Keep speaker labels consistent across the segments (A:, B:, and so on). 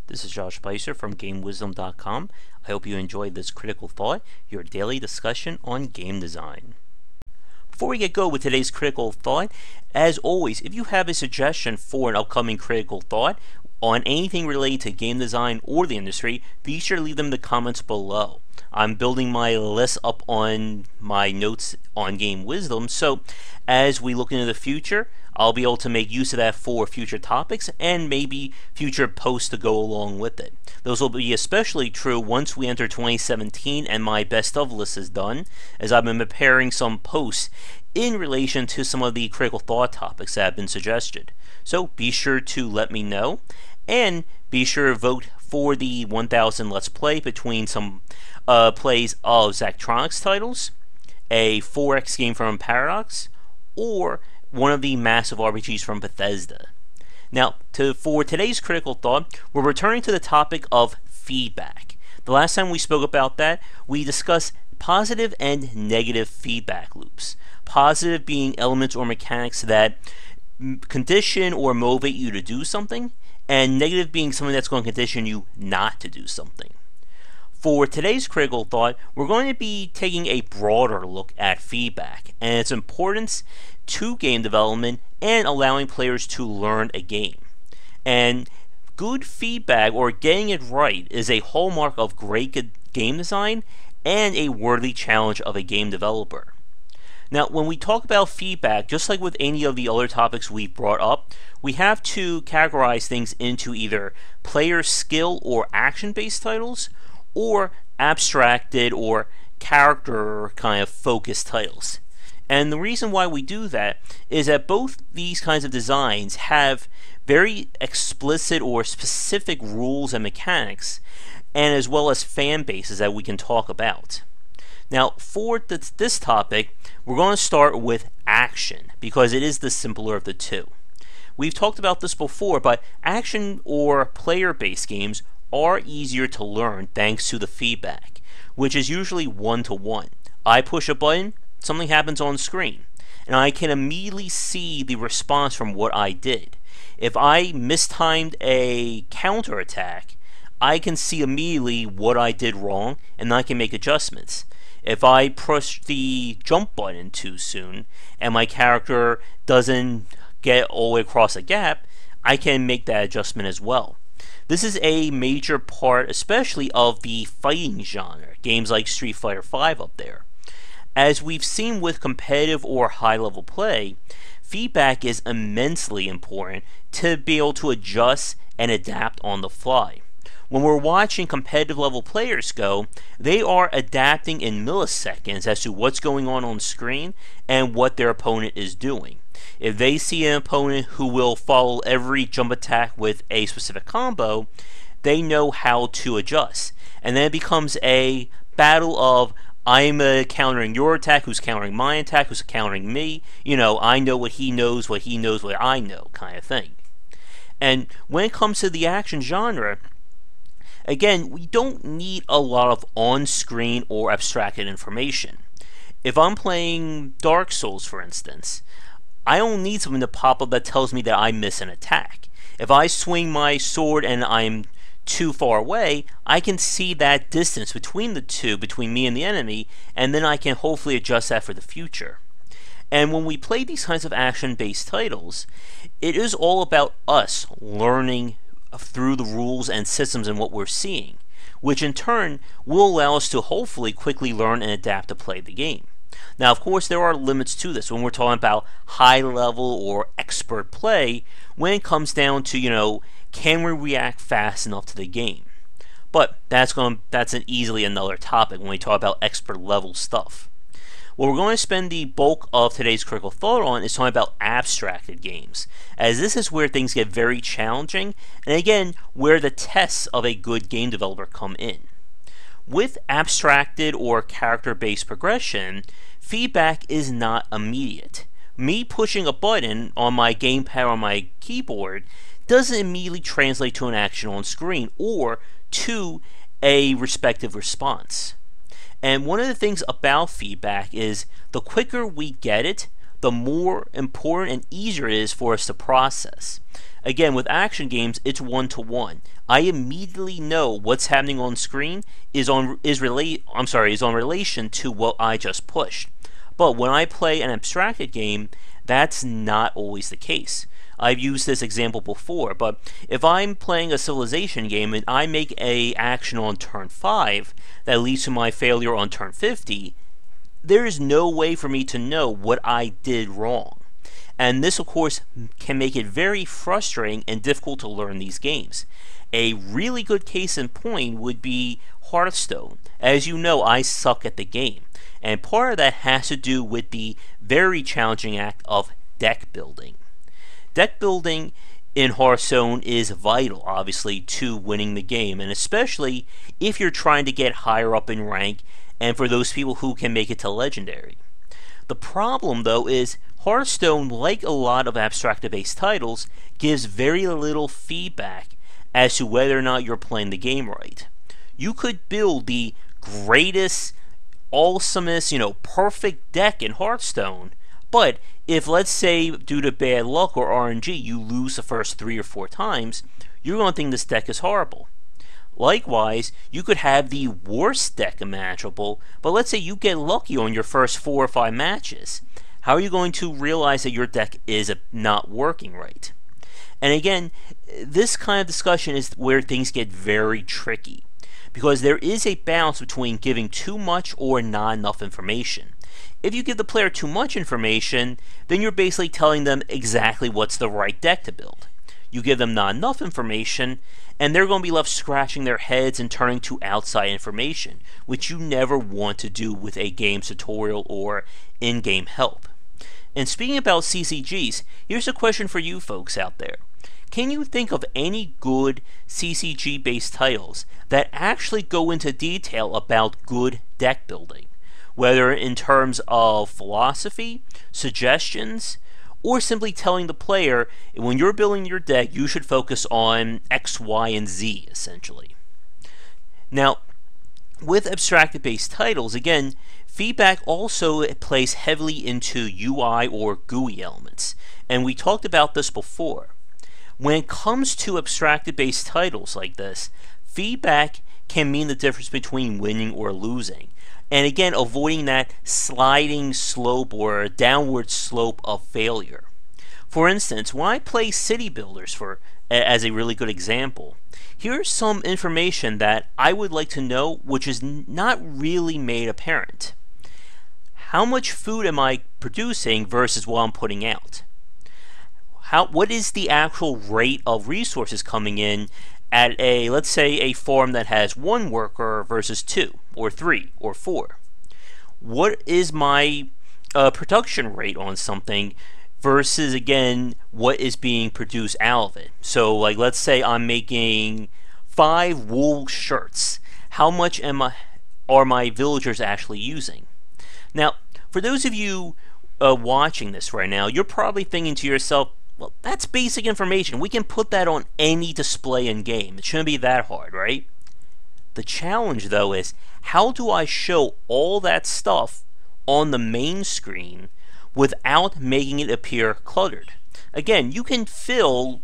A: This is Josh Bycer from GameWisdom.com. I hope you enjoyed this Critical Thought, your daily discussion on game design. Before we get going with today's Critical Thought, as always, if you have a suggestion for an upcoming Critical Thought on anything related to game design or the industry, be sure to leave them in the comments below. I'm building my list up on my notes on Game Wisdom, so as we look into the future, I'll be able to make use of that for future topics and maybe future posts to go along with it. Those will be especially true once we enter 2017 and my best of list is done, as I've been preparing some posts in relation to some of the critical thought topics that have been suggested. So be sure to let me know, and be sure to vote for the 1000 Let's Play between some plays of Zachtronics titles, a 4X game from Paradox, or one of the massive RPGs from Bethesda. Now, for today's Critical Thought, we're returning to the topic of feedback. The last time we spoke about that, we discussed positive and negative feedback loops. Positive being elements or mechanics that condition or motivate you to do something, and negative being something that's going to condition you not to do something. For today's Critical Thought, we're going to be taking a broader look at feedback and its importance to game development and allowing players to learn a game. And good feedback, or getting it right, is a hallmark of great game design and a worthy challenge of a game developer. Now, when we talk about feedback, just like with any of the other topics we brought up, we have to categorize things into either player skill or action-based titles, or abstracted or character kind of focused titles. And the reason why we do that is that both these kinds of designs have very explicit or specific rules and mechanics, and as well as fan bases that we can talk about. Now, for this topic, we're going to start with action, because it is the simpler of the two. We've talked about this before, but action or player-based games are easier to learn thanks to the feedback, which is usually one-to-one. I push a button, something happens on screen, and I can immediately see the response from what I did. If I mistimed a counterattack, I can see immediately what I did wrong, and I can make adjustments. If I push the jump button too soon, and my character doesn't get all the way across a gap, I can make that adjustment as well. This is a major part, especially of the fighting genre, games like Street Fighter V up there. As we've seen with competitive or high-level play, feedback is immensely important to be able to adjust and adapt on the fly. When we're watching competitive level players go, they are adapting in milliseconds as to what's going on screen and what their opponent is doing. If they see an opponent who will follow every jump attack with a specific combo, they know how to adjust. And then it becomes a battle of, I'm countering your attack, who's countering my attack, who's countering me. You know, I know what he knows what I know, kind of thing. And when it comes to the action genre, again, we don't need a lot of on-screen or abstracted information. If I'm playing Dark Souls, for instance, I don't need something to pop up that tells me that I miss an attack. If I swing my sword and I'm too far away, I can see that distance between the two, between me and the enemy, and then I can hopefully adjust that for the future. And when we play these kinds of action-based titles, it is all about us learning through the rules and systems and what we're seeing, which in turn will allow us to hopefully quickly learn and adapt to play the game. Now, of course, there are limits to this when we're talking about high-level or expert play, when it comes down to, can we react fast enough to the game? But that's easily another topic when we talk about expert-level stuff. What we're going to spend the bulk of today's Critical Thought on is talking about abstracted games, as this is where things get very challenging, and again, where the tests of a good game developer come in. With abstracted or character-based progression, feedback is not immediate. Me pushing a button on my gamepad or my keyboard doesn't immediately translate to an action on screen or to a respective response. And one of the things about feedback is the quicker we get it, the more important and easier it is for us to process. Again, with action games, it's one-to-one. I immediately know what's happening on screen is on relation to what I just pushed. But when I play an abstracted game, that's not always the case. I've used this example before, but if I'm playing a civilization game and I make a action on turn 5 that leads to my failure on turn 50, there is no way for me to know what I did wrong. And this, of course, can make it very frustrating and difficult to learn these games. A really good case in point would be Hearthstone. As you know, I suck at the game, and part of that has to do with the very challenging act of deck building. Deck building in Hearthstone is vital, obviously, to winning the game, and especially if you're trying to get higher up in rank and for those people who can make it to Legendary. The problem, though, is Hearthstone, like a lot of abstracted-based titles, gives very little feedback as to whether or not you're playing the game right. You could build the greatest, awesomest, perfect deck in Hearthstone, but if, let's say, due to bad luck or RNG, you lose the first 3 or 4 times, you're going to think this deck is horrible. Likewise, you could have the worst deck imaginable, but let's say you get lucky on your first 4 or 5 matches. How are you going to realize that your deck is not working right? And again, this kind of discussion is where things get very tricky, because there is a balance between giving too much or not enough information. If you give the player too much information, then you're basically telling them exactly what's the right deck to build. You give them not enough information, and they're going to be left scratching their heads and turning to outside information, which you never want to do with a game tutorial or in-game help. And speaking about CCGs, here's a question for you folks out there. Can you think of any good CCG-based titles that actually go into detail about good deck building, whether in terms of philosophy, suggestions, or simply telling the player, when you're building your deck, you should focus on X, Y, and Z, essentially. Now, with abstracted-based titles, again, feedback also plays heavily into UI or GUI elements, and we talked about this before. When it comes to abstracted-based titles like this, feedback can mean the difference between winning or losing. And again, avoiding that sliding slope or downward slope of failure. For instance, when I play City Builders as a really good example, here's some information that I would like to know which is not really made apparent. How much food am I producing versus what I'm putting out? What is the actual rate of resources coming in at let's say, a farm that has 1 worker versus 2, or 3, or 4? What is my production rate on something versus, again, what is being produced out of it? So, like, let's say I'm making 5 wool shirts. How much are my villagers actually using? Now, for those of you watching this right now, you're probably thinking to yourself, well, that's basic information. We can put that on any display in game. It shouldn't be that hard, right? The challenge, though, is how do I show all that stuff on the main screen without making it appear cluttered? Again, you can fill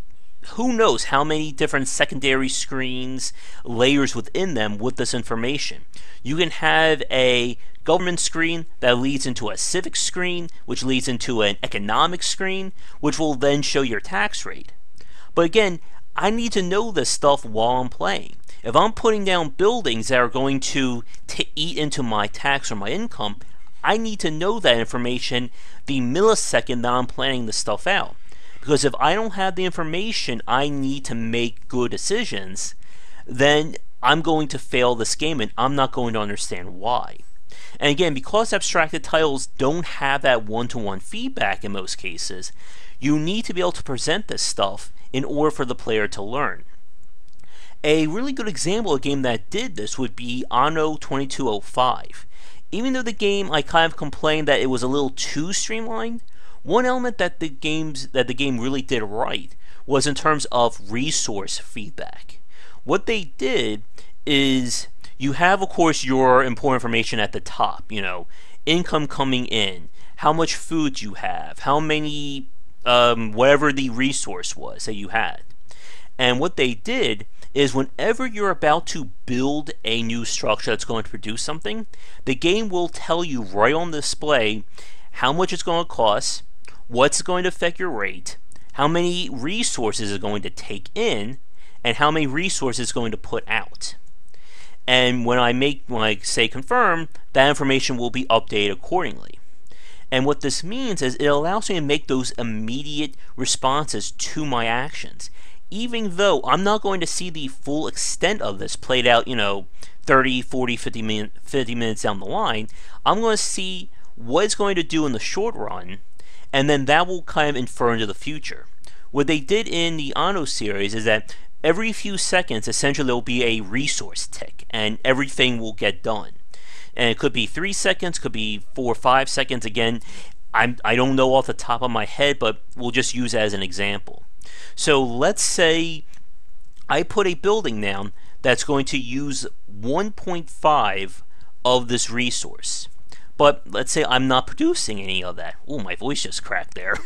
A: who knows how many different secondary screens, layers within them with this information. You can have a government screen that leads into a civic screen, which leads into an economic screen, which will then show your tax rate. But again, I need to know this stuff while I'm playing. If I'm putting down buildings that are going to eat into my tax or my income, I need to know that information the millisecond that I'm planning this stuff out. Because if I don't have the information I need to make good decisions, then I'm going to fail this game and I'm not going to understand why. And again, because abstracted titles don't have that one-to-one feedback in most cases, you need to be able to present this stuff in order for the player to learn. A really good example of a game that did this would be Anno 2205. Even though the game, I kind of complained that it was a little too streamlined, one element that the game really did right was in terms of resource feedback. What they did is you have, of course, your important information at the top, income coming in, how much food you have, how many, whatever the resource was that you had. And what they did is whenever you're about to build a new structure that's going to produce something, the game will tell you right on the display how much it's going to cost, what's going to affect your rate, how many resources it's going to take in, and how many resources it's going to put out. And when I say confirm, that information will be updated accordingly. And what this means is it allows me to make those immediate responses to my actions. Even though I'm not going to see the full extent of this played out, 30, 40, 50 minutes down the line, I'm going to see what it's going to do in the short run, and then that will kind of infer into the future. What they did in the Anno series is that every few seconds, essentially, there will be a resource tick, and everything will get done. And it could be 3 seconds, could be 4 or 5 seconds. Again, I don't know off the top of my head, but we'll just use it as an example. So let's say I put a building down that's going to use 1.5 of this resource. But let's say I'm not producing any of that. Oh, my voice just cracked there.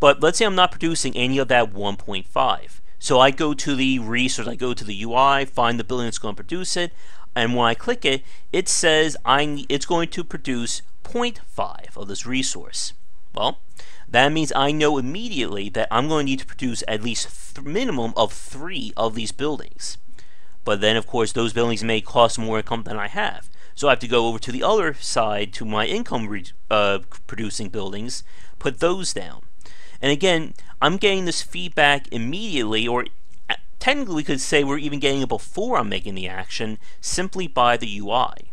A: But let's say I'm not producing any of that 1.5. So I go to the resource, I go to the UI, find the building that's going to produce it, and when I click it, it says it's going to produce 0.5 of this resource. Well, that means I know immediately that I'm going to need to produce at least minimum of 3 of these buildings. But then, of course, those buildings may cost more income than I have. So I have to go over to the other side to my income producing buildings, put those down. And again, I'm getting this feedback immediately, or technically we could say we're even getting it before I'm making the action, simply by the UI.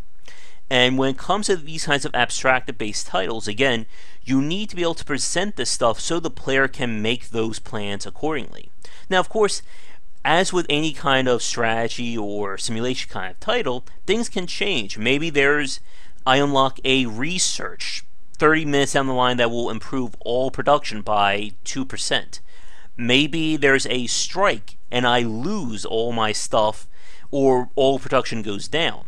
A: And when it comes to these kinds of abstracted-based titles, again, you need to be able to present this stuff so the player can make those plans accordingly. Now, of course, as with any kind of strategy or simulation kind of title, things can change. Maybe I unlock a research 30 minutes down the line that will improve all production by 2%. Maybe there's a strike and I lose all my stuff, or all production goes down.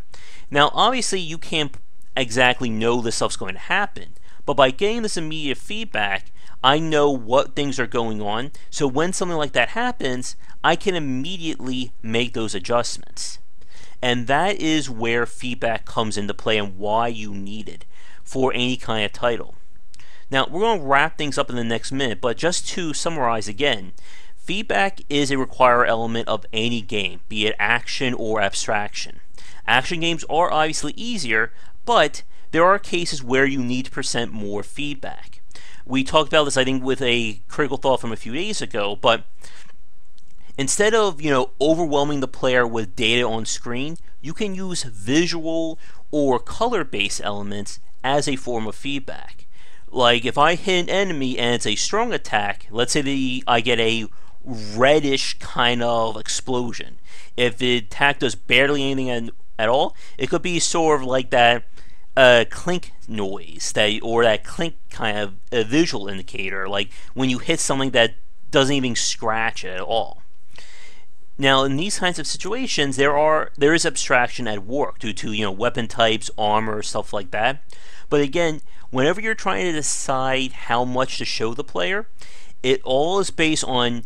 A: Now, obviously, you can't exactly know this stuff's going to happen, but by getting this immediate feedback, I know what things are going on, so when something like that happens, I can immediately make those adjustments. And that is where feedback comes into play and why you need it for any kind of title. Now, we're going to wrap things up in the next minute, but just to summarize again, feedback is a required element of any game, be it action or abstraction. Action games are obviously easier, but there are cases where you need to present more feedback. We talked about this, I think, with a critical thought from a few days ago, but instead of, overwhelming the player with data on screen, you can use visual or color-based elements as a form of feedback. Like, if I hit an enemy and it's a strong attack, let's say I get a reddish kind of explosion. If the attack does barely anything at all, it could be sort of like that clink noise, or that clink kind of a visual indicator, like when you hit something that doesn't even scratch it at all. Now, in these kinds of situations, there is abstraction at work due to weapon types, armor, stuff like that. But again, whenever you're trying to decide how much to show the player, it all is based on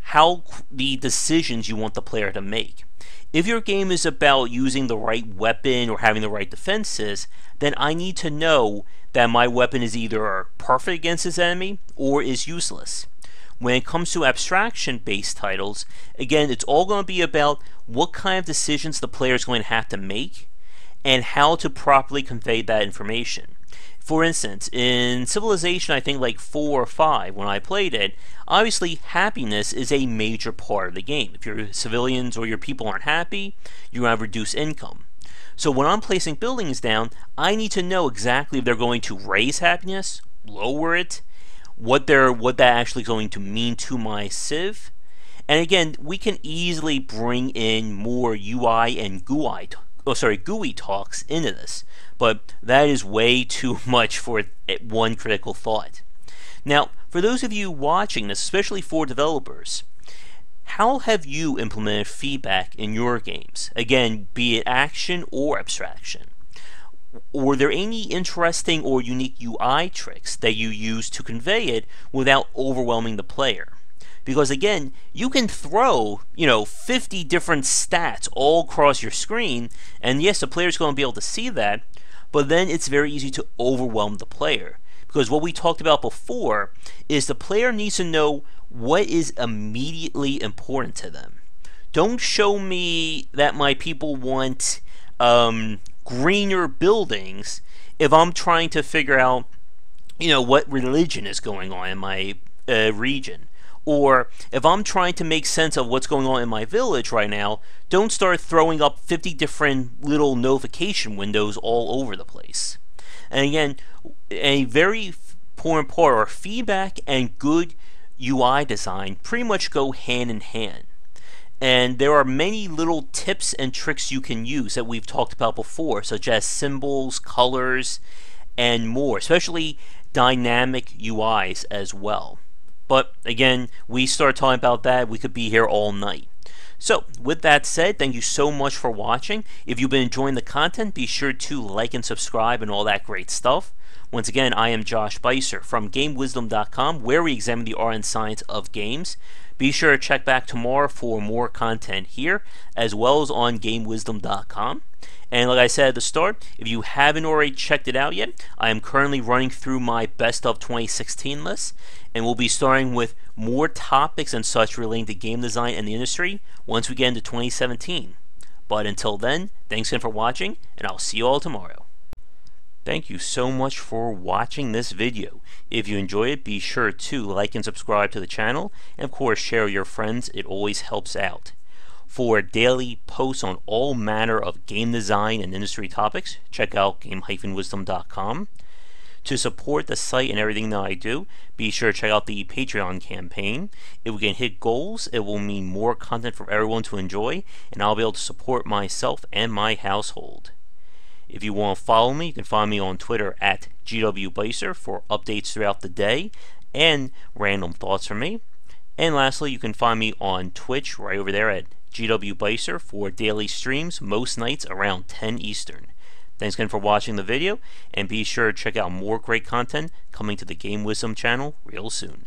A: how the decisions you want the player to make. If your game is about using the right weapon or having the right defenses, then I need to know that my weapon is either perfect against this enemy or is useless. When it comes to abstraction-based titles, again, it's all going to be about what kind of decisions the player is going to have to make and how to properly convey that information. For instance, in Civilization, I think like 4 or 5, when I played it, obviously happiness is a major part of the game. If your civilians or your people aren't happy, you're going to have reduced income. So when I'm placing buildings down, I need to know exactly if they're going to raise happiness, lower it, what that actually is going to mean to my civ. And again, we can easily bring in more UI and GUI talks into this, but that is way too much for one critical thought. Now, for those of you watching this, especially for developers, how have you implemented feedback in your games? Again, be it action or abstraction. were there any interesting or unique UI tricks that you used to convey it without overwhelming the player? Because again, you can throw, 50 different stats all across your screen, and yes, the player's going to be able to see that, but then it's very easy to overwhelm the player. Because what we talked about before is the player needs to know what is immediately important to them. Don't show me that my people want greener buildings if I'm trying to figure out, what religion is going on in my region. Or if I'm trying to make sense of what's going on in my village right now, don't start throwing up 50 different little notification windows all over the place. And again, a very important part, or feedback and good UI design pretty much go hand in hand. And there are many little tips and tricks you can use that we've talked about before, such as symbols, colors, and more, especially dynamic UIs as well. But again, we start talking about that, we could be here all night. So, with that said, thank you so much for watching. If you've been enjoying the content, be sure to like and subscribe and all that great stuff. Once again, I am Josh Bycer from GameWisdom.com, where we examine the art and science of games. Be sure to check back tomorrow for more content here, as well as on GameWisdom.com. And like I said at the start, if you haven't already checked it out yet, I am currently running through my Best of 2016 list, and we'll be starting with more topics and such relating to game design and the industry once we get into 2017. But until then, thanks again for watching, and I'll see you all tomorrow. Thank you so much for watching this video. If you enjoyed it, be sure to like and subscribe to the channel, and of course share with your friends, it always helps out. For daily posts on all manner of game design and industry topics, check out game-wisdom.com. To support the site and everything that I do, be sure to check out the Patreon campaign. If we can hit goals, it will mean more content for everyone to enjoy, and I'll be able to support myself and my household. If you want to follow me, you can find me on Twitter at GWBycer for updates throughout the day and random thoughts from me. And lastly, you can find me on Twitch right over there at GWBycer for daily streams most nights around 10 Eastern. Thanks again for watching the video, and be sure to check out more great content coming to the Game Wisdom channel real soon.